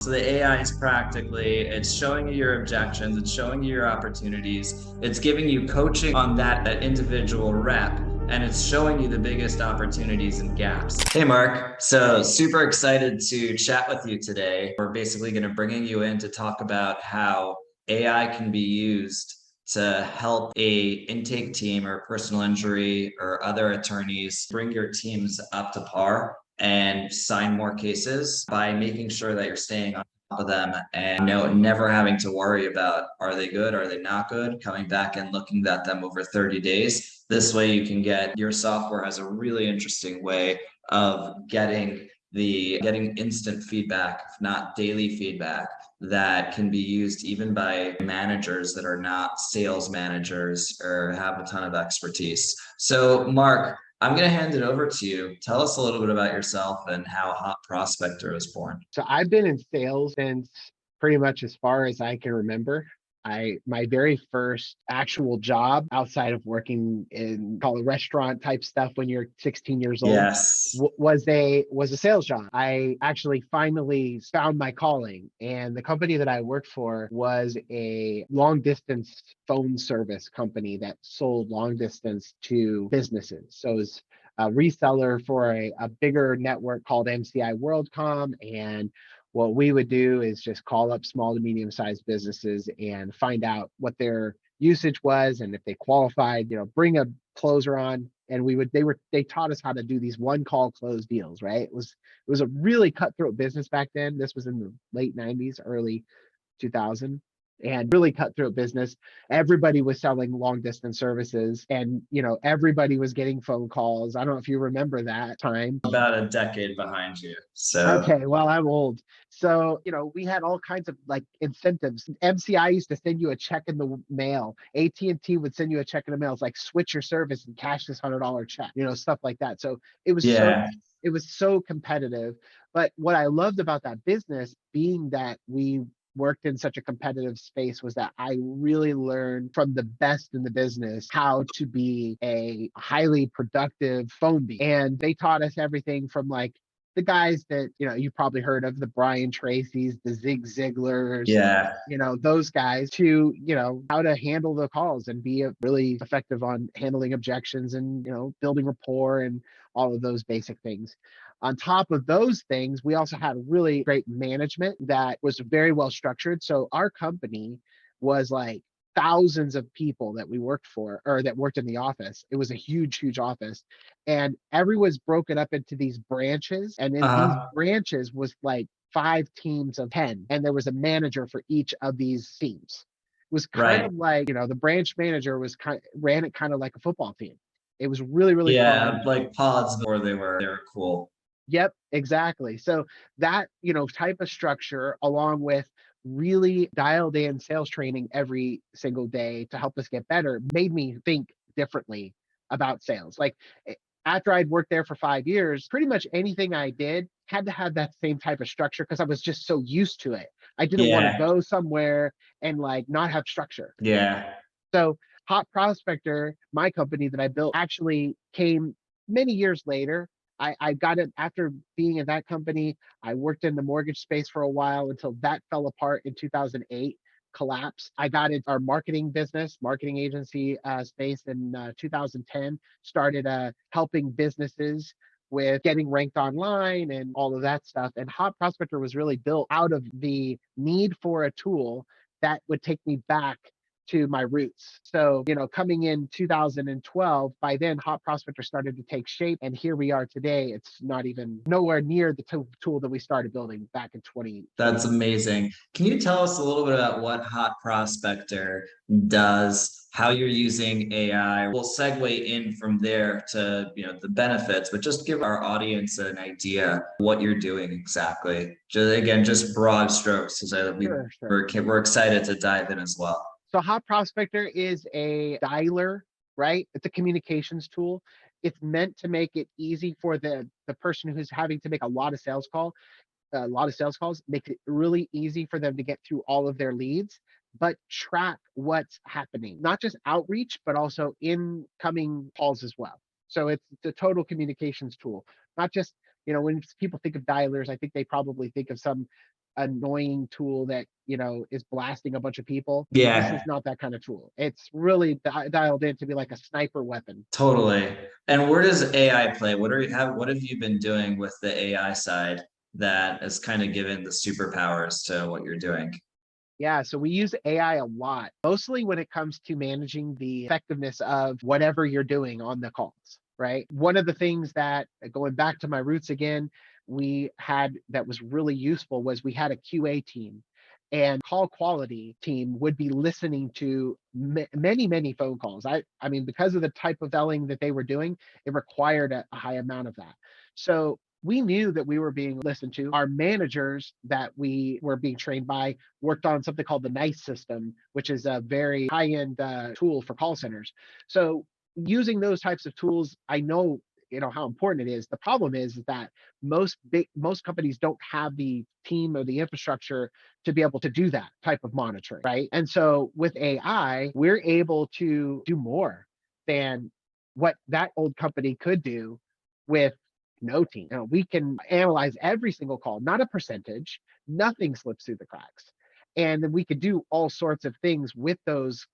So the AI is practically, it's showing you your objections, it's showing you your opportunities, it's giving you coaching on that individual rep, and it's showing you the biggest opportunities and gaps. Hey Mark, so super excited to chat with you today. We're basically going to bringing you in to talk about how AI can be used to help a intake team or personal injury or other attorneys bring your teams up to par and sign more cases by making sure that you're staying on top of them and never having to worry about, are they good, are they not good, coming back and looking at them over 30 days. This way you can get, your software has a really interesting way of getting instant feedback, if not daily feedback, that can be used even by managers that are not sales managers or have a ton of expertise. So Mark, I'm going to hand it over to you. Tell us a little bit about yourself and how Hot Prospector was born. So I've been in sales since pretty much as far as I can remember. My very first actual job outside of working in call it restaurant type stuff when you're 16 years old Yes. was a sales job. I actually finally found my calling, and the company that I worked for was a long distance phone service company that sold long distance to businesses. So it was a reseller for a bigger network called MCI WorldCom, and what we would do is just call up small to medium sized businesses and find out what their usage was and if they qualified, bring a closer on, and they taught us how to do these one call close deals, right? It was a really cutthroat business back then. This was in the late 90s, early 2000, and really cutthroat business. Everybody was selling long distance services, and everybody was getting phone calls. I don't know if you remember that time. About a decade behind you. So Okay, well, I'm old. So, we had all kinds of like incentives. MCI used to send you a check in the mail. AT&T would send you a check in the mail. It's like, switch your service and cash this $100 check, stuff like that. So yeah, it was so competitive. But what I loved about that business, being that we worked in such a competitive space, was that I really learned from the best in the business how to be a highly productive phone bee. And they taught us everything from like the guys that you probably heard of, the Brian Tracy's, the Zig Ziglars, yeah. those guys, to how to handle the calls and be really effective on handling objections and building rapport and all of those basic things. On top of those things, we also had really great management that was very well structured. So our company was like thousands of people that we worked for, or that worked in the office. It was a huge office, and everyone's broken up into these branches, and in these branches was like 5 teams of 10, and there was a manager for each of these teams. It was kind of like, the branch manager ran it kind of like a football team. It was really fun. Yeah, like pods before they were cool. Yep, exactly. So that, type of structure, along with really dialed in sales training every single day to help us get better, made me think differently about sales. Like, after I'd worked there for 5 years, pretty much anything I did had to have that same type of structure because I was just so used to it. I didn't want to go somewhere and like not have structure. Yeah. So Hot Prospector, my company that I built, actually came many years later. I got it after being in that company. I worked in the mortgage space for a while until that fell apart in 2008, collapsed. I got into our marketing agency space in 2010, started helping businesses with getting ranked online and all of that stuff. And Hot Prospector was really built out of the need for a tool that would take me back to my roots. So, coming in 2012, by then Hot Prospector started to take shape, and here we are today. It's not even nowhere near the tool that we started building back in 20. That's amazing. Can you tell us a little bit about what Hot Prospector does, how you're using AI? We'll segue in from there to, the benefits, but just give our audience an idea what you're doing exactly. Just broad strokes, so Sure. we're excited to dive in as well. So Hot Prospector is a dialer, right? It's a communications tool. It's meant to make it easy for the person who's having to make a lot of sales calls, make it really easy for them to get through all of their leads, but track what's happening, not just outreach, but also incoming calls as well. So it's the total communications tool, not just, when people think of dialers, I think they probably think of some annoying tool that, is blasting a bunch of people. This Yeah, is not that kind of tool. It's really dialed in to be like a sniper weapon. totally. And where does AI play? What have you been doing with the AI side that has kind of given the superpowers to what you're doing? Yeah, so we use AI a lot, mostly when it comes to managing the effectiveness of whatever you're doing on the calls, right? One of the things that, going back to my roots again, we had that was really useful was we had a QA team, and call quality team would be listening to many, many phone calls. I mean, because of the type of selling that they were doing, it required a high amount of that. So we knew that we were being listened to. Our managers that we were being trained by worked on something called the NICE system, which is a very high-end tool for call centers. So using those types of tools, I know how important it is. The problem is that most companies don't have the team or the infrastructure to be able to do that type of monitoring, right? And so with AI, we're able to do more than what that old company could do with no team. We can analyze every single call, not a percentage. Nothing slips through the cracks. And then we could do all sorts of things with those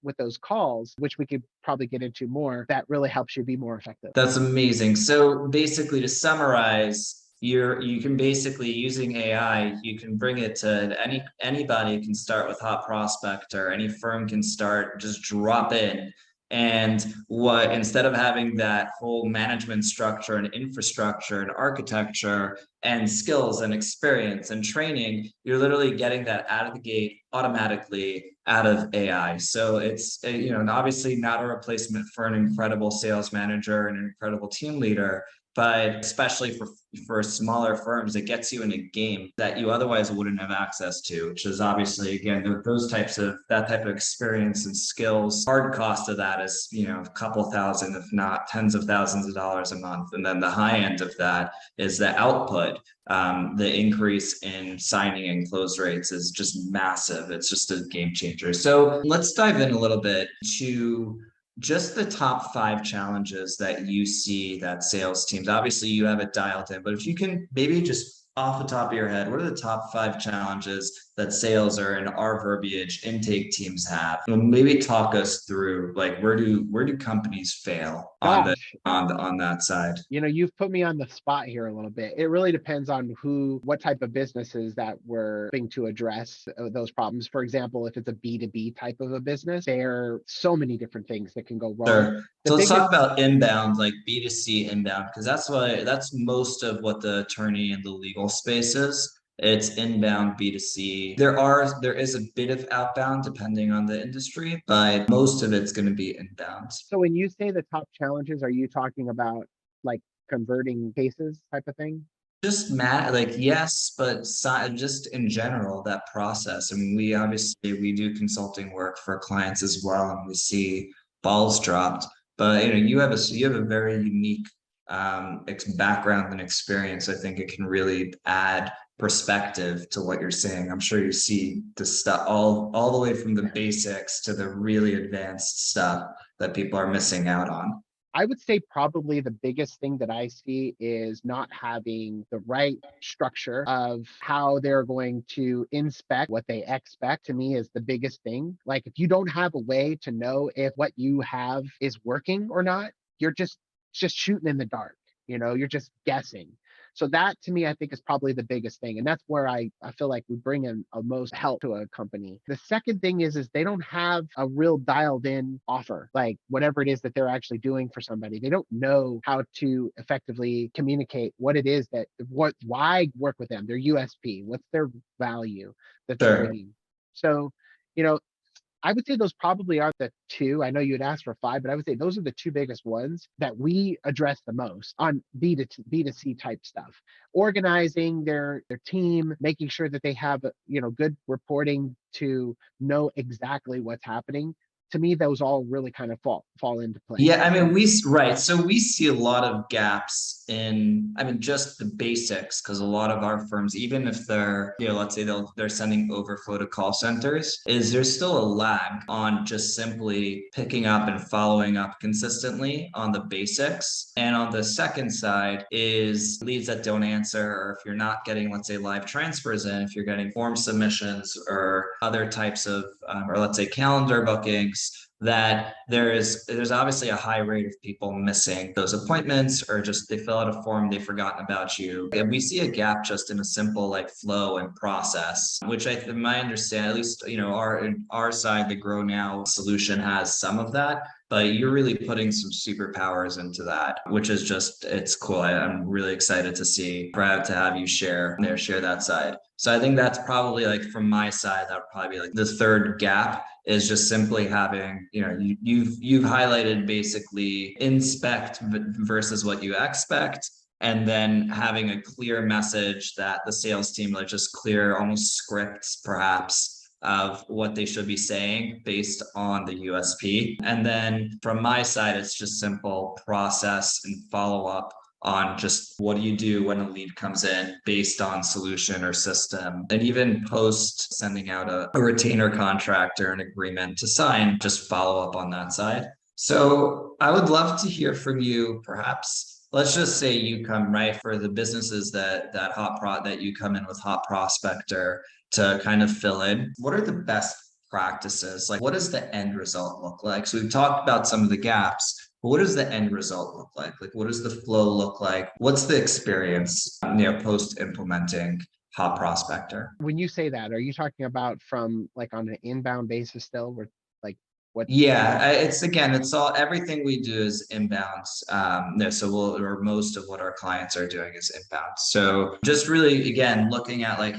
calls, which we could probably get into more. That really helps you be more effective. That's amazing. So basically, to summarize, you can basically using AI, you can bring it to anybody can start with Hot Prospector. Any firm can start, just drop in. And what instead of having that whole management structure and infrastructure and architecture and skills and experience and training, you're literally getting that out of the gate automatically out of AI. So it's and obviously not a replacement for an incredible sales manager and an incredible team leader, but especially for smaller firms, it gets you in a game that you otherwise wouldn't have access to, which is obviously again those types of that type of experience and skills. Hard cost of that is a couple thousand, if not tens of thousands of dollars a month, and then the high end of that is the output. The increase in signing and close rates is just massive. It's just a game changer. So let's dive in a little bit to just the top 5 challenges that you see that sales teams, obviously you have it dialed in, but if you can maybe just off the top of your head, what are the top 5 challenges that sales or in our verbiage intake teams have? And maybe talk us through like where do companies fail on the Gosh, on that side? you've put me on the spot here a little bit. It really depends on what type of businesses that we're hoping to address those problems. For example, if it's a B2B type of a business, there are so many different things that can go wrong. Sure. The So let's talk biggest, about inbound, like B2C inbound, because that's most of what the attorney and the legal space is. It's inbound B2C. There is a bit of outbound depending on the industry, but most of it's going to be inbound. so when you say the top challenges, are you talking about like converting cases type of thing? Just like yes, but just in general, that process. I mean, we obviously we do consulting work for clients as well, and we see balls dropped. But you have a very unique background and experience. I think it can really add perspective to what you're saying. I'm sure you see the stuff all the way from the basics to the really advanced stuff that people are missing out on. I would say probably the biggest thing that I see is not having the right structure of how they're going to inspect what they expect, to me is the biggest thing. Like if you don't have a way to know if what you have is working or not, you're just shooting in the dark. You're just guessing. So that to me, I think is probably the biggest thing. And that's where I feel like we bring in a most help to a company. The second thing is they don't have a real dialed in offer, like whatever it is that they're actually doing for somebody. They don't know how to effectively communicate what it is why work with them, their USP, what's their value that they're Sure. bringing. So, you know, I would say those probably are the two. I know you'd ask for five, but I would say those are the two biggest ones that we address the most on B2C type stuff. Organizing their team, making sure that they have good reporting to know exactly what's happening. to me, those all really kind of fall into place. Yeah, I mean, right. So we see a lot of gaps in, I mean, just the basics, because a lot of our firms, even if they're, let's say they're sending overflow to call centers, is there's still a lag on just simply picking up and following up consistently on the basics. And on the second side is leads that don't answer, or if you're not getting, let's say, live transfers in, if you're getting form submissions or other types of, or let's say calendar bookings, that there's obviously a high rate of people missing those appointments, or just they fill out a form, they've forgotten about you. And we see a gap just in a simple like flow and process, which in my understanding, at least, our side, the GrowNow solution has some of that, but you're really putting some superpowers into that, which is just, it's cool. I'm really excited to see, proud to have you share that side. So I think that's probably, like, from my side, that would probably be like the third gap, is just simply having, you've highlighted basically inspect versus what you expect, and then having a clear message that the sales team, like, just clear almost scripts perhaps of what they should be saying based on the USP. And then from my side, it's just simple process and follow up on just what do you do when a lead comes in based on solution or system, and even post sending out a retainer contract or an agreement to sign, just follow up on that side. So I would love to hear from you. Perhaps let's just say you come right for the businesses that you come in with Hot Prospector to kind of fill in. What are the best practices? Like, what does the end result look like? So we've talked about some of the gaps, but what does the end result look like? Like, what does the flow look like? What's the experience, post implementing Hot Prospector? When you say that, are you talking about from like on an inbound basis still, where like what? Yeah, it's all, everything we do is inbound. So most of what our clients are doing is inbound. So just really, again, looking at like,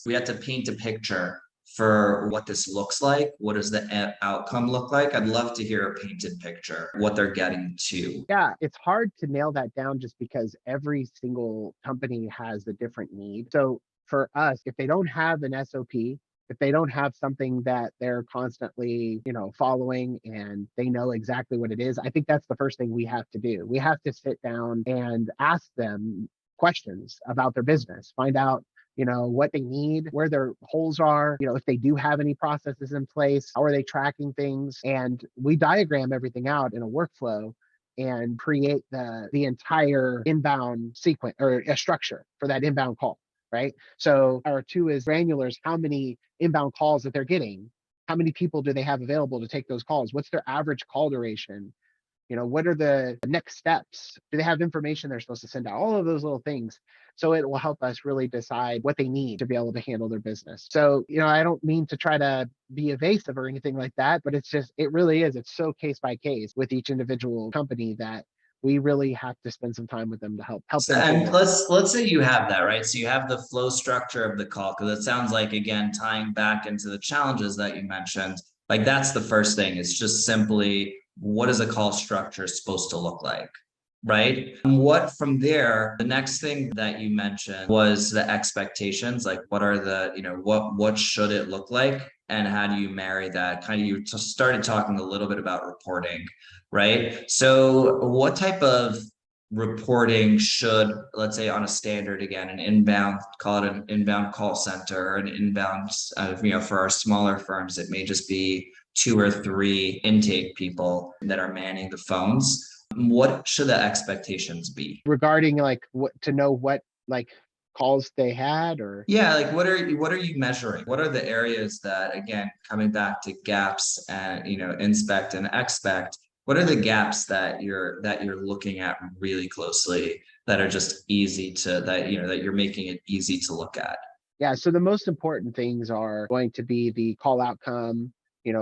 we have to paint a picture for what this looks like. What does the outcome look like? I'd love to hear a painted picture, what they're getting to. Yeah, it's hard to nail that down just because every single company has a different need. So for us, if they don't have an SOP, if they don't have something that they're constantly, following, and they know exactly what it is, I think that's the first thing we have to do. We have to sit down and ask them questions about their business, find out, what they need, where their holes are, if they do have any processes in place, how are they tracking things? And we diagram everything out in a workflow and create the entire inbound sequence, or a structure for that inbound call, right? So our two is granulars, how many inbound calls that they're getting, how many people do they have available to take those calls, what's their average call duration, what are the next steps, do they have information they're supposed to send out, all of those little things. So it will help us really decide what they need to be able to handle their business. So, I don't mean to try to be evasive or anything like that, but it really is, it's so case by case with each individual company that we really have to spend some time with them to help them. And let's say you have that, right? So you have the flow structure of the call, because it sounds like, again, tying back into the challenges that you mentioned, like, that's the first thing. It's just simply, what is a call structure supposed to look like, right? And what from there, the next thing that you mentioned was the expectations. Like, what are the, what should it look like? And how do you marry that? Kind of, you started talking a little bit about reporting, right? So what type of reporting should, let's say, on a standard, again, an inbound, call it an inbound call center, or an inbound, for our smaller firms, it may just be 2 or 3 intake people that are manning the phones. What should the expectations be regarding like what to know what like calls they had? Or yeah, like, what are you measuring? What are the areas that, again, coming back to gaps and, inspect and expect, what are the gaps that you're looking at really closely, that are just easy to, that you're making it easy to look at? Yeah, so the most important things are going to be the call outcome,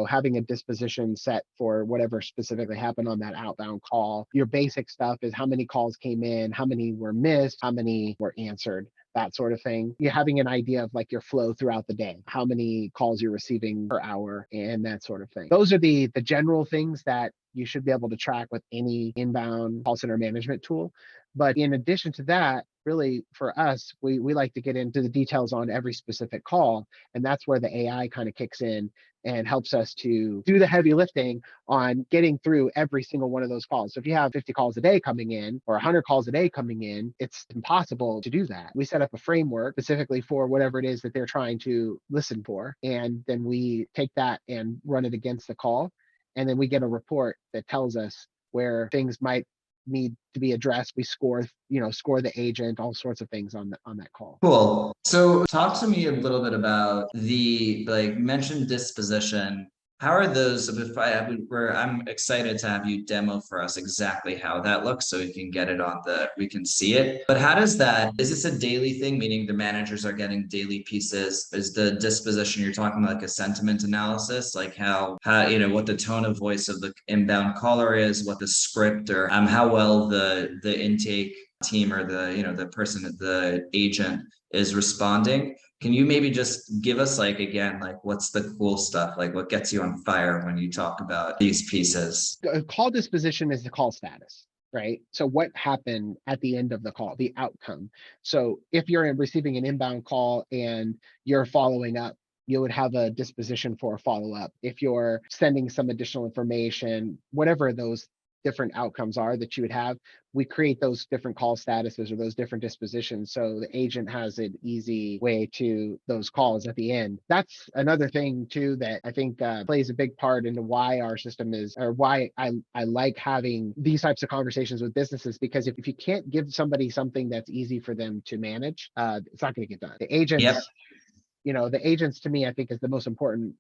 having a disposition set for whatever specifically happened on that outbound call. Your basic stuff is how many calls came in, how many were missed, how many were answered, that sort of thing. You're having an idea of like your flow throughout the day, how many calls you're receiving per hour, and that sort of thing. Those are the general things that you should be able to track with any inbound call center management tool. But in addition to that, really for us, we like to get into the details on every specific call. And that's where the AI kind of kicks in and helps us to do the heavy lifting on getting through every single one of those calls. So if you have 50 calls a day coming in or 100 calls a day coming in, it's impossible to do that. We set up a framework specifically for whatever it is that they're trying to listen for. And then we take that and run it against the call. And then we get a report that tells us where things might need to be addressed. We score the agent, all sorts of things on that call. Cool. So talk to me a little bit about the mentioned disposition. How are those? If I'm excited to have you demo for us exactly how that looks, so we can get it we can see it. But how does that? Is this a daily thing? Meaning the managers are getting daily pieces. Is the disposition you're talking like a sentiment analysis, like how what the tone of voice of the inbound caller is, what the script or how well the intake team or the person, the agent is responding? Can you maybe just give us what's the cool stuff, like what gets you on fire when you talk about these pieces? Call disposition is the call status, right? So what happened at the end of the call, the outcome. So if you're receiving an inbound call and you're following up, you would have a disposition for a follow-up. If you're sending some additional information, whatever those different outcomes are that you would have, we create those different call statuses or those different dispositions so the agent has an easy way to those calls at the end. That's another thing too that I think plays a big part into why our system is, or why I like having these types of conversations with businesses, because if you can't give somebody something that's easy for them to manage, it's not going to get done. The agents, the agents to me, I think is the most important,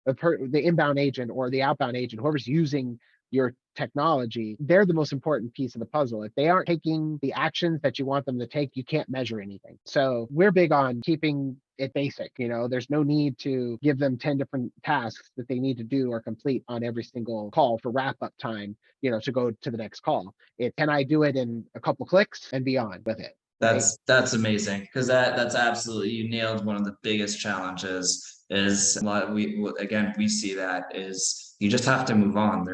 the inbound agent or the outbound agent, whoever's using your technology, they're the most important piece of the puzzle. If they aren't taking the actions that you want them to take, you can't measure anything. So we're big on keeping it basic. There's no need to give them 10 different tasks that they need to do or complete on every single call for wrap up time, to go to the next call. Can I do it in a couple clicks and be on with it? That's amazing, because that's absolutely, you nailed one of the biggest challenges. Is a lot we see that is you just have to move on.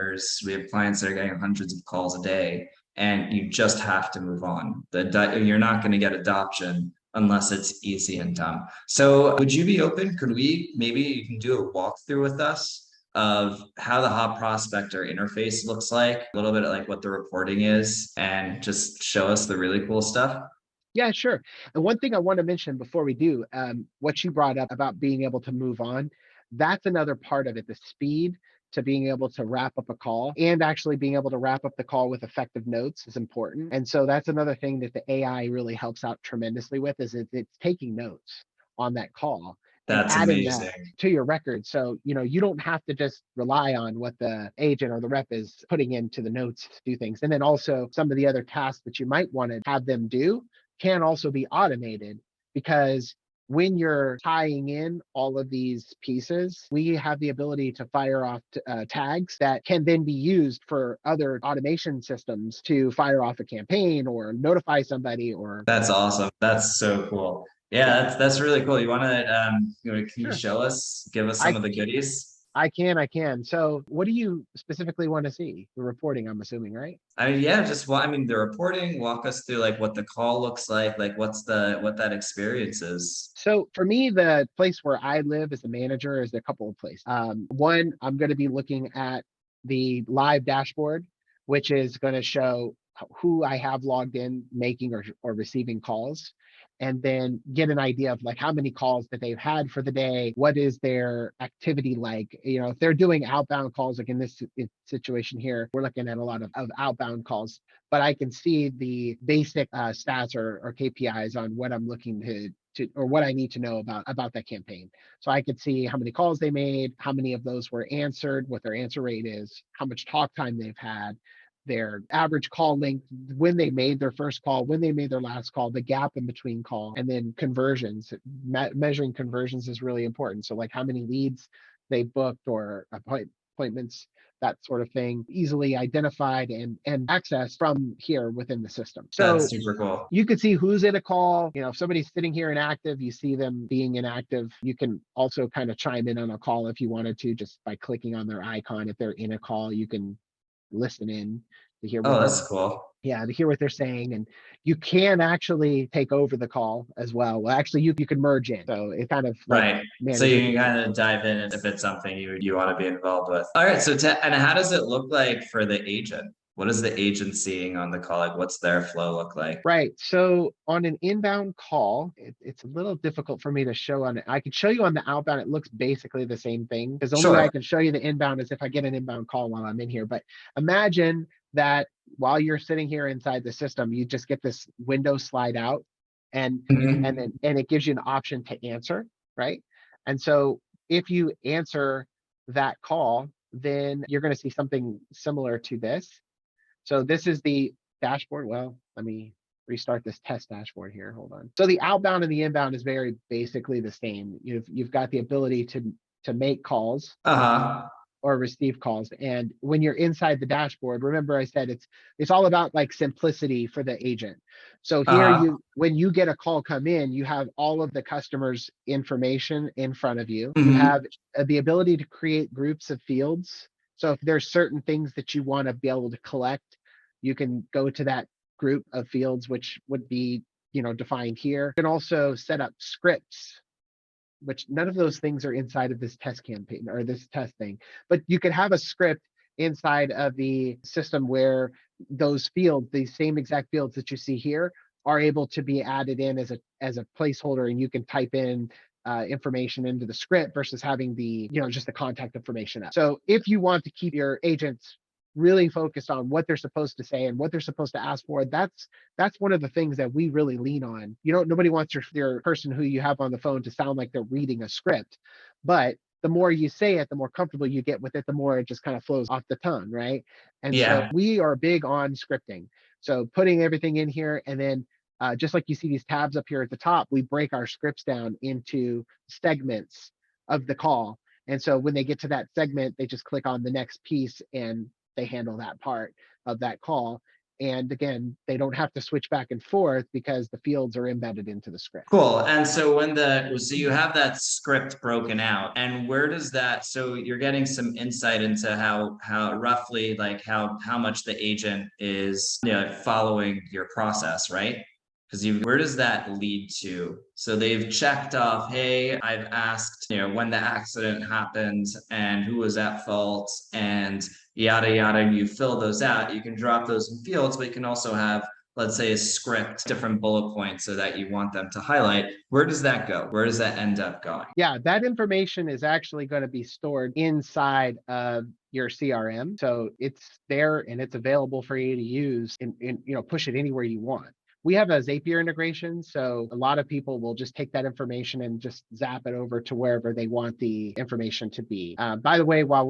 We have clients that are getting hundreds of calls a day, and you just have to move on. You're not going to get adoption unless it's easy and done. So would you be open? Maybe you can do a walkthrough with us of how the Hot Prospector interface looks like, a little bit like what the reporting is, and just show us the really cool stuff? Yeah, sure. And one thing I want to mention before we do, what you brought up about being able to move on, that's another part of it, the speed to being able to wrap up a call, and actually being able to wrap up the call with effective notes is important. And so that's another thing that the AI really helps out tremendously with, is it's taking notes on that call and That's adding amazing. that to your record. So, you don't have to just rely on what the agent or the rep is putting into the notes to do things. And then also some of the other tasks that you might want to have them do can also be automated, because when you're tying in all of these pieces, we have the ability to fire off tags that can then be used for other automation systems to fire off a campaign or notify somebody. Or That's awesome. That's so cool. Yeah, that's really cool. You want to can you Sure. show us, give us some of the goodies? I can. So what do you specifically want to see? The reporting, I'm assuming, right? I mean, yeah, the reporting, walk us through like what the call looks like what that experience is. So for me, the place where I live as a manager is a couple of places. One, I'm going to be looking at the live dashboard, which is going to show who I have logged in making or receiving calls, and then get an idea of like how many calls that they've had for the day. What is their activity like? If they're doing outbound calls, like in this situation here, we're looking at a lot of outbound calls, but I can see the basic stats or KPIs on what I'm looking to or what I need to know about that campaign. So I could see how many calls they made, how many of those were answered, what their answer rate is, how much talk time they've had, their average call length, when they made their first call, when they made their last call, the gap in between call, and then conversions. Measuring conversions is really important. So like how many leads they booked or appointments, that sort of thing, easily identified and accessed from here within the system. So That's super cool. you could see who's in a call. If somebody's sitting here inactive, you see them being inactive. You can also kind of chime in on a call if you wanted to, just by clicking on their icon. If they're in a call, you can listen in to hear Oh, what they're that's cool. yeah, to hear what they're saying. And you can actually take over the call as well. Well, actually, you can merge in. So it kind of like Right. So manages. you can kind of dive in if it's something you want to be involved with. All right. So and how does it look like for the agent? What is the agent seeing on the call? Like, what's their flow look like? Right. So on an inbound call, it's a little difficult for me to show on it. I can show you on the outbound. It looks basically the same thing, because the only way I Sure. can show you the inbound is if I get an inbound call while I'm in here. But imagine that while you're sitting here inside the system, you just get this window slide out, and Mhm. and it gives you an option to answer, right? And so if you answer that call, then you're going to see something similar to this. So this is the dashboard. Well, let me restart this test dashboard here. Hold on. So the outbound and the inbound is very basically the same. You've got the ability to make calls Uh-huh. or receive calls. And when you're inside the dashboard, remember I said it's all about like simplicity for the agent. So here Uh-huh. when you get a call come in, you have all of the customer's information in front of you. You Mhm. have the ability to create groups of fields. So if there's certain things that you want to be able to collect, you can go to that group of fields, which would be, defined here. You can also set up scripts, which none of those things are inside of this test campaign or this test thing. But you could have a script inside of the system where those fields, these same exact fields that you see here, are able to be added in as a placeholder, and you can type in information into the script versus having the just the contact information up. So if you want to keep your agents really focused on what they're supposed to say and what they're supposed to ask for, that's one of the things that we really lean on. Nobody wants your person who you have on the phone to sound like they're reading a script, but the more you say it, the more comfortable you get with it, the more it just kind of flows off the tongue, right? And so Yeah. we are big on scripting. So putting everything in here, and then just like you see these tabs up here at the top, we break our scripts down into segments of the call. And so when they get to that segment, they just click on the next piece and they handle that part of that call. And again, they don't have to switch back and forth because the fields are embedded into the script. Cool. And so so you have that script broken out, and where does that, so you're getting some insight into how roughly, like how much the agent is, following your process, right? Because where does that lead to? So they've checked off, hey, I've asked, when the accident happened and who was at fault and yada yada, and you fill those out. You can drop those in fields, but you can also have, let's say, a script, different bullet points so that you want them to highlight. Where does that go? Where does that end up going? Yeah, that information is actually going to be stored inside of your CRM. So it's there and it's available for you to use and push it anywhere you want. We have a Zapier integration, so a lot of people will just take that information and just zap it over to wherever they want the information to be. By the way, while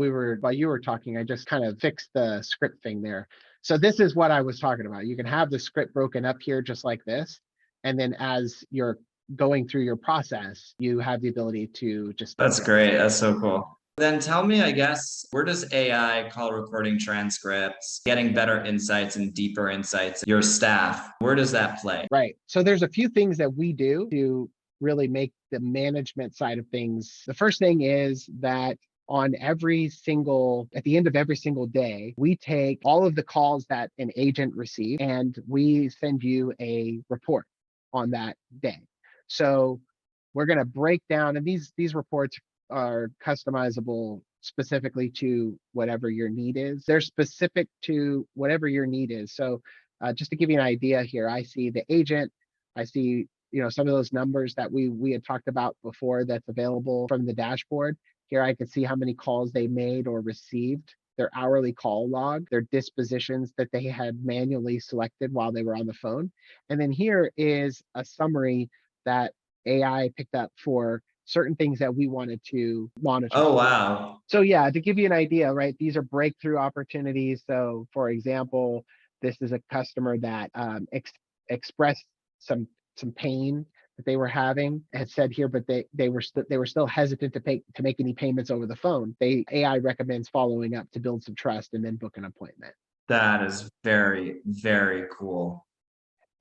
you were talking, I just kind of fixed the script thing there. So this is what I was talking about. You can have the script broken up here just like this, and then as you're going through your process, you have the ability to just That's great. That's so cool. Then tell me, I guess, where does AI, call recording transcripts, getting better insights and deeper insights, your staff, where does that play? Right. So there's a few things that we do to really make the management side of things. The first thing is that at the end of every single day, we take all of the calls that an agent receives and we send you a report on that day. So we're going to break down, and these reports are customizable specifically to whatever your need is. They're specific to whatever your need is. So just to give you an idea here, I see the agent, I see some of those numbers that we had talked about before that's available from the dashboard. Here I can see how many calls they made or received, their hourly call log, their dispositions that they had manually selected while they were on the phone. And then here is a summary that AI picked up for certain things that we wanted to monitor. Oh, wow. So yeah, to give you an idea, right? These are breakthrough opportunities. So for example, this is a customer that expressed some pain that they were having, had said here, but they were still hesitant to make any payments over the phone. AI recommends following up to build some trust and then book an appointment. That is very, very cool.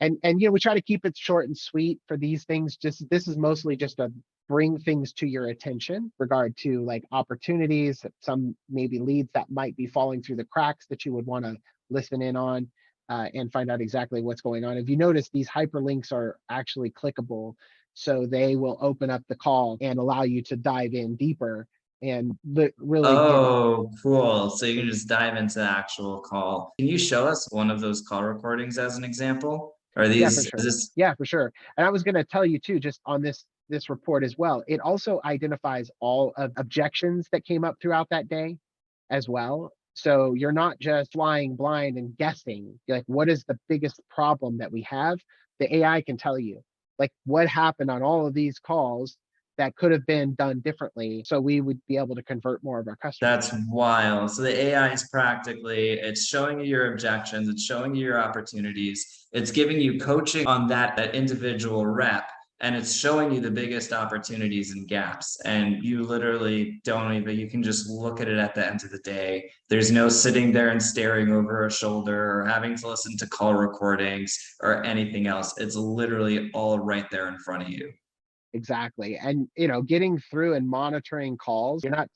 And we try to keep it short and sweet for these things. Just this is mostly just to bring things to your attention regard to like opportunities, some maybe leads that might be falling through the cracks that you would want to listen in on and find out exactly what's going on. If you notice, these hyperlinks are actually clickable, so they will open up the call and allow you to dive in deeper and really get. Oh, cool. So you can just dive into the actual call. Can you show us one of those call recordings as an example? Are Yeah, for these, is sure. this, Yeah, for sure. And I was going to tell you too, just on this report as well, it also identifies all of objections that came up throughout that day as well. So you're not just flying blind and guessing. You're like, what is the biggest problem that we have? The AI can tell you, like, what happened on all of these calls that could have been done differently, so we would be able to convert more of our customers. that's wild. So the AI is practically, it's showing you your objections, it's showing you your opportunities, it's giving you coaching on that individual rep, and it's showing you the biggest opportunities and gaps. And you literally don't even, you can just look at it at the end of the day. There's no sitting there and staring over a shoulder or having to listen to call recordings or anything else. It's literally all right there in front of you. Exactly. And getting through and monitoring calls, you're not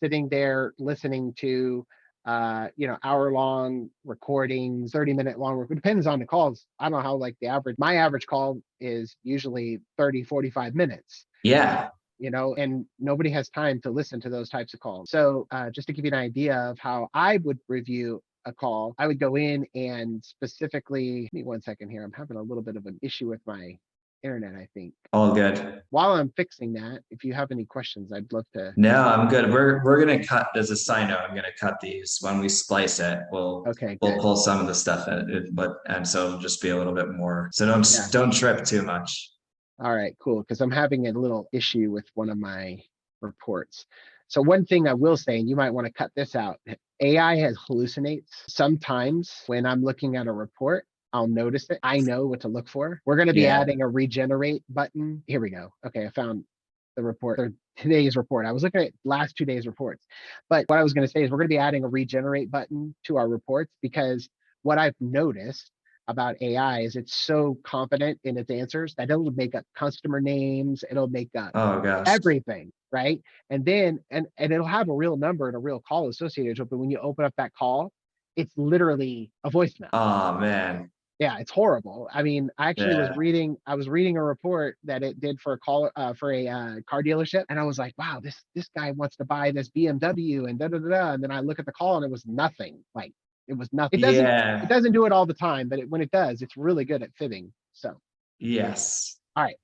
sitting there listening to hour-long recordings, 30-minute long. It depends on the calls. I don't know how, like, my average call is usually 30, 45 minutes. Yeah. And nobody has time to listen to those types of calls. So just to give you an idea of how I would review a call, I would go in and specifically, give me 1 second here. I'm having a little bit of an issue with my internet, I think. All good. While I'm fixing that, if you have any questions, I'd love to. No, I'm good. We're gonna cut, as a side note, I'm gonna cut these when we splice it. We'll pull some of the stuff in it, but and so it'll just be a little bit more. So don't trip too much. All right, cool. Because I'm having a little issue with one of my reports. So one thing I will say, and you might want to cut this out, AI hallucinates. Sometimes when I'm looking at a report, I'll notice it. I know what to look for. We're going to be adding a regenerate button. Here we go. Okay, I found the report, or today's report. I was looking at last 2 days' reports. But what I was going to say is we're going to be adding a regenerate button to our reports, because what I've noticed about AI is it's so confident in its answers that it'll make up customer names, it'll make up everything, right? And then and it'll have a real number and a real call associated to it, but when you open up that call, it's literally a voicemail. Oh man. Yeah, it's horrible. I mean, I actually was reading a report that it did for a call for a car dealership, and I was like, wow, this guy wants to buy this BMW and da da da da. And then I look at the call and it was nothing. Like, it was nothing. It doesn't do it all the time, but when it does, it's really good at fitting. So yes. All right.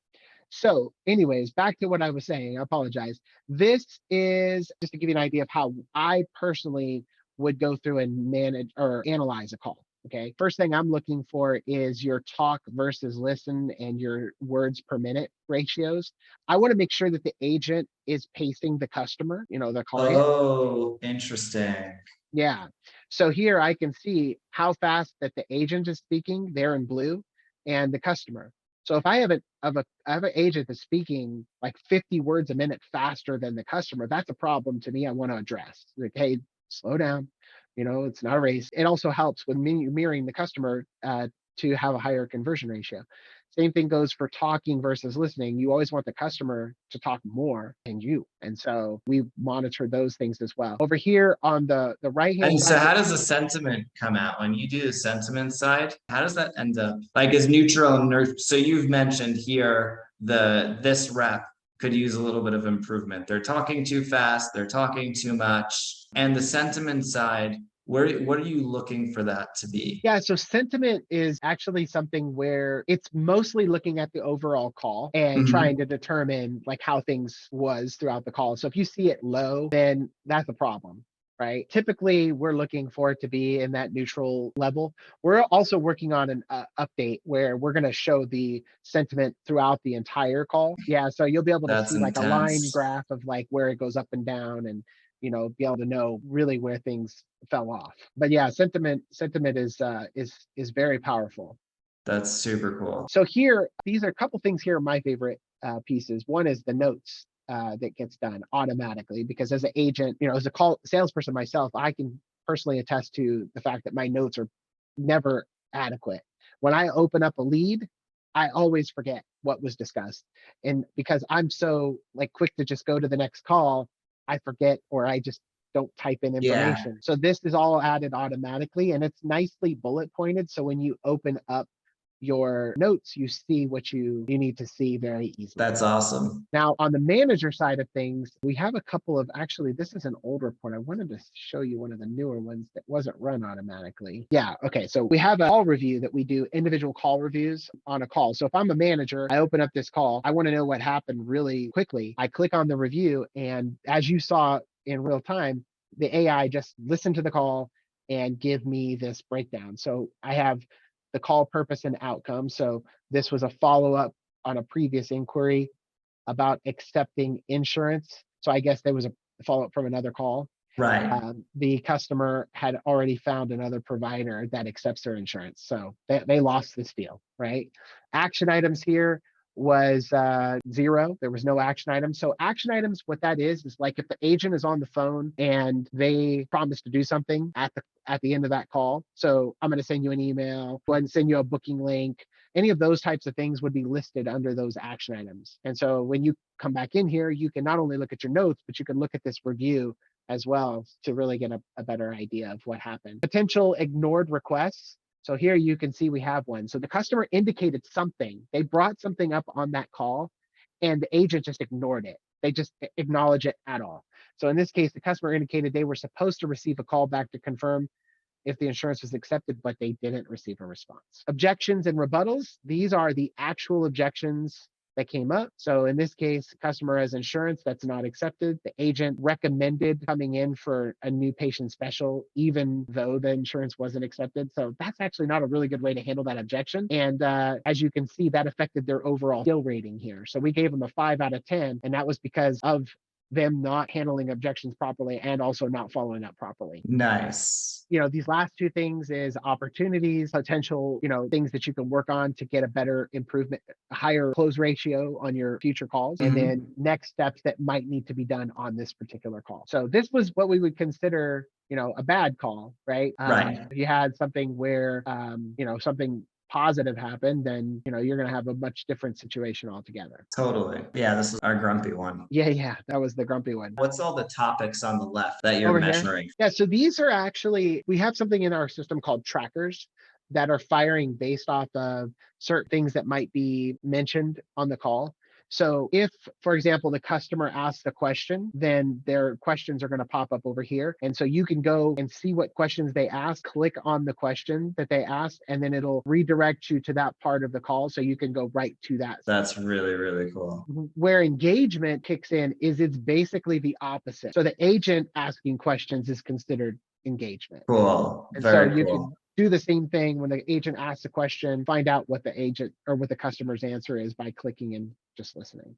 So anyways, back to what I was saying. I apologize. This is just to give you an idea of how I personally would go through and manage or analyze a call. Okay. First thing I'm looking for is your talk versus listen and your words per minute ratios. I want to make sure that the agent is pacing the customer, the client. Oh, interesting. Yeah. So here I can see how fast that the agent is speaking, they're in blue, and the customer. So if I have an agent that's speaking like 50 words a minute faster than the customer, that's a problem to me. I want to address. Like, hey, slow down. It's not a race. It also helps with mirroring the customer to have a higher conversion ratio. Same thing goes for talking versus listening. You always want the customer to talk more than you. And so we monitor those things as well. Over here on the right-hand side. And so how does the sentiment come out when you do the sentiment side? How does that end up? Like, is neutral and so you've mentioned here this rep could use a little bit of improvement. They're talking too fast, they're talking too much. And the sentiment side, what are you looking for that to be? Yeah, so sentiment is actually something where it's mostly looking at the overall call and trying to determine like how things was throughout the call. So if you see it low, then that's a problem, right? Typically, we're looking for it to be in that neutral level. We're also working on an update where we're going to show the sentiment throughout the entire call. Yeah, so you'll be able to see like a line graph of like where it goes up and down, and be able to know really where things fell off. But yeah, sentiment is very powerful. That's super cool. So here, these are a couple things here are my favorite pieces. One is the notes that gets done automatically, because as an agent, as a salesperson myself, I can personally attest to the fact that my notes are never adequate. When I open up a lead, I always forget what was discussed. And because I'm so like quick to just go to the next call, I forget, or I just don't type in Yeah, information. So this is all added automatically, and it's nicely bullet pointed. So when you open up your notes, you see what you need to see very easily. that's awesome. Now, on the manager side of things, we have a couple of, actually, this is an old report. I wanted to show you one of the newer ones that wasn't run automatically. Yeah, okay. So we have a call review that we do individual call reviews on a call. So if I'm a manager, I open up this call, I want to know what happened really quickly. I click on the review, and as you saw in real time, the AI just listened to the call and give me this breakdown. So I have the call purpose and outcome. So this was a follow-up on a previous inquiry about accepting insurance. So I guess there was a follow-up from another call. Right. The customer had already found another provider that accepts their insurance. So they lost this deal, right? Action items here was 0. There was no action items. So action items, what that is like if the agent is on the phone and they promise to do something at the end of that call. So I'm going to send you an email, go ahead and send you a booking link. Any of those types of things would be listed under those action items. And so when you come back in here, you can not only look at your notes, but you can look at this review as well to really get a better idea of what happened. Potential ignored requests. So here you can see we have one. So the customer indicated something. They brought something up on that call and the agent just ignored it. They just acknowledge it at all. So in this case, the customer indicated they were supposed to receive a call back to confirm if the insurance was accepted, but they didn't receive a response. Objections and rebuttals. These are the actual objections that came up. So in this case, customer has insurance that's not accepted. The agent recommended coming in for a new patient special, even though the insurance wasn't accepted. So that's actually not a really good way to handle that objection. And as you can see, that affected their overall skill rating here. So we gave them a 5 out of 10, and that was because of them not handling objections properly and also not following up properly. Nice. These last two things is opportunities, potential, things that you can work on to get a better improvement, a higher close ratio on your future calls, and then next steps that might need to be done on this particular call. So this was what we would consider, a bad call, right? Right. If you had something where, something positive happened, then you're going to have a much different situation altogether. Totally. Yeah, this is our grumpy one. Yeah, that was the grumpy one. What's all the topics on the left that you're Over here? measuring? Yeah, so these are actually, we have something in our system called trackers that are firing based off of certain things that might be mentioned on the call. So if, for example, the customer asks a question, then their questions are going to pop up over here. And so you can go and see what questions they ask, click on the question that they asked, and then it'll redirect you to that part of the call. So you can go right to that. That's really, really cool. Where engagement kicks in is it's basically the opposite. So the agent asking questions is considered engagement. Cool. And Very so you cool. can do the same thing when the agent asks a question, find out what the agent or what the customer's answer is by clicking and just listening.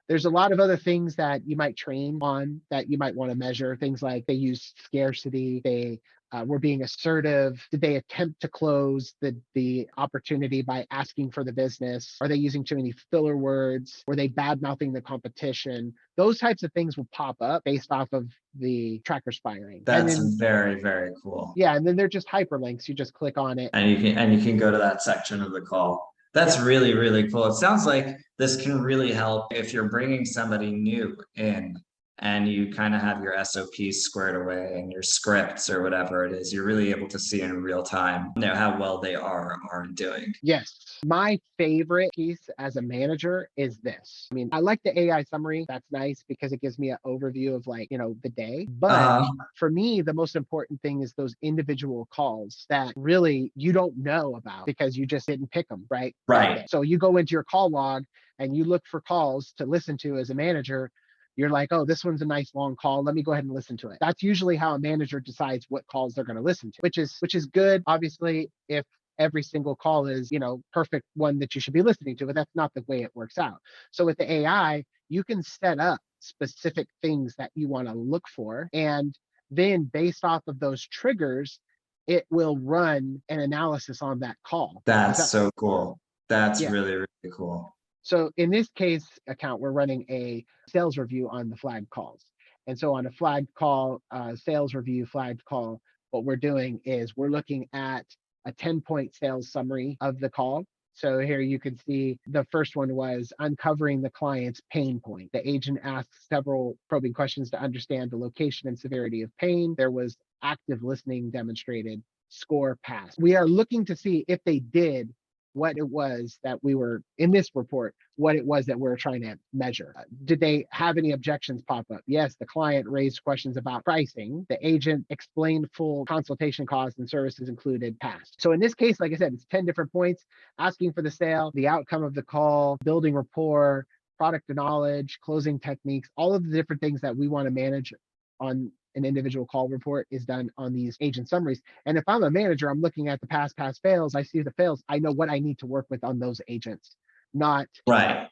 There's a lot of other things that you might train on that you might want to measure. Things like they use scarcity, they were being assertive. Did they attempt to close the opportunity by asking for the business? Are they using too many filler words? Were they bad mouthing the competition? Those types of things will pop up based off of the trackers firing. That's very, very cool. Yeah, and then they're just hyperlinks. You just click on it, and you can go to that section of the call. That's really, really cool. It sounds like this can really help if you're bringing somebody new in and you kind of have your SOPs squared away and your scripts or whatever it is. You're really able to see in real time, how well they are or aren't doing. Yes. My favorite piece as a manager is this. I mean, I like the AI summary. That's nice because it gives me an overview of the day. But for me, the most important thing is those individual calls that really you don't know about because you just didn't pick them, right? Right. So you go into your call log and you look for calls to listen to as a manager. You're like, oh, this one's a nice long call. Let me go ahead and listen to it. That's usually how a manager decides what calls they're going to listen to, which is good. Obviously, if every single call is, perfect one that you should be listening to, but that's not the way it works out. So with the AI, you can set up specific things that you want to look for. And then based off of those triggers, it will run an analysis on that call. That's so cool. That's really, really cool. So in this case account, we're running a sales review on the flagged calls. And so on a flagged call, sales review flagged call, what we're doing is we're looking at a 10-point sales summary of the call. So here you can see the first one was uncovering the client's pain point. The agent asked several probing questions to understand the location and severity of pain. There was active listening demonstrated, score passed. We are looking to see if they did what it was that we were in this report, what it was that we're trying to measure. Did they have any objections pop up? Yes, the client raised questions about pricing. The agent explained full consultation costs and services included passed. So in this case, like I said, it's 10 different points: asking for the sale, the outcome of the call, building rapport, product knowledge, closing techniques, all of the different things that we want to manage on an individual call report is done on these agent summaries. And if I'm a manager, I'm looking at the pass, fails. I see the fails. I know what I need to work with on those agents, not, Right.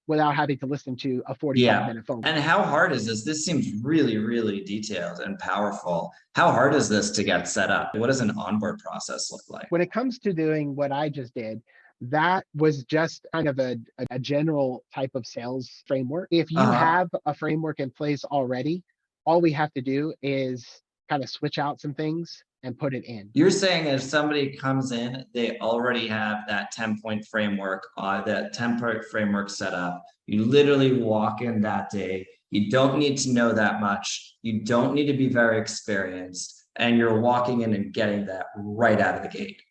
without having to listen to a 45-minute phone call. And how hard is this? This seems really, really detailed and powerful. How hard is this to get set up? What does an onboard process look like? When it comes to doing what I just did, that was just kind of a general type of sales framework. If you have a framework in place already, all we have to do is kind of switch out some things and put it in. You're saying if somebody comes in, they already have that 10-point framework, that 10-point framework set up. You literally walk in that day. You don't need to know that much. You don't need to be very experienced. And you're walking in and getting that right out of the gate.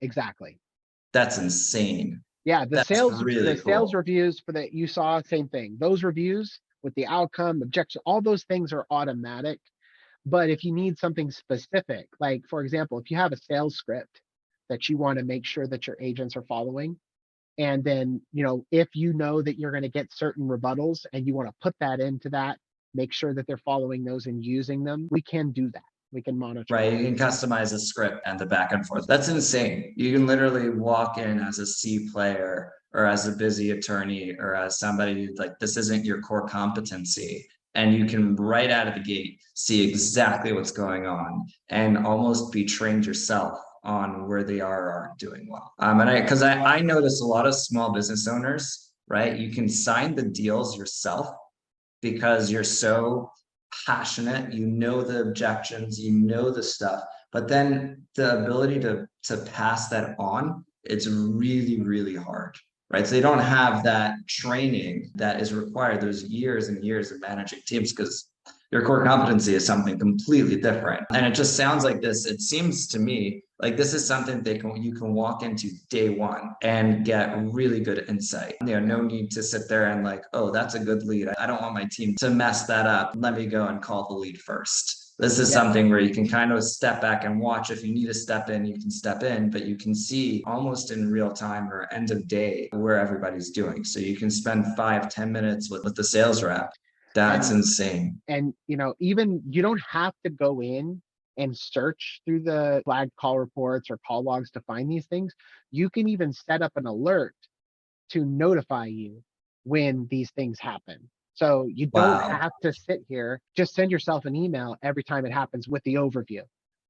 Exactly. That's insane. Yeah, the That's sales really sales cool. reviews for that you saw, same thing. Those reviews with the outcome, objection, all those things are automatic. But if you need something specific, like for example, if you have a sales script that you want to make sure that your agents are following, and then, if you know that you're going to get certain rebuttals and you want to put that into that, make sure that they're following those and using them, we can do that. We can monitor. Right. that. You can customize the script and the back and forth. That's insane. You can literally walk in as a C player or as a busy attorney or as somebody like this isn't your core competency. And you can right out of the gate see exactly what's going on and almost be trained yourself on where they are or aren't doing well. Because I notice a lot of small business owners, right? You can sign the deals yourself because you're so passionate, the objections, the stuff, but then the ability to pass that on, it's really, really hard, right? So they don't have that training that is required, those years and years of managing teams, because your core competency is something completely different. And it just sounds like this, it seems to me like this is something you can walk into day one and get really good insight. No need to sit there and like, oh, that's a good lead. I don't want my team to mess that up. Let me go and call the lead first. This is something where you can kind of step back and watch. If you need to step in, you can step in, but you can see almost in real time or end of day where everybody's doing. So you can spend 5-10 minutes with the sales rep. That's insane. And, even you don't have to go in and search through the flagged call reports or call logs to find these things. You can even set up an alert to notify you when these things happen. So you don't have to sit here, just send yourself an email every time it happens with the overview,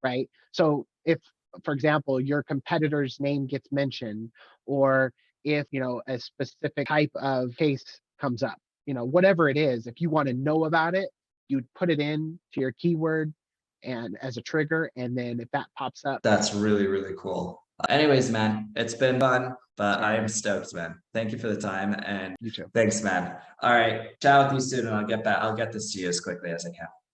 right? So if, for example, your competitor's name gets mentioned, or if, a specific type of case comes up, whatever it is, if you want to know about it, you'd put it in to your keyword and as a trigger, and then if that pops up. That's really, really cool. Anyways, man, it's been fun, but I am stoked, man. Thank you for the time, and You too. Thanks, man. All right, chat with you soon, and I'll get this to you as quickly as I can.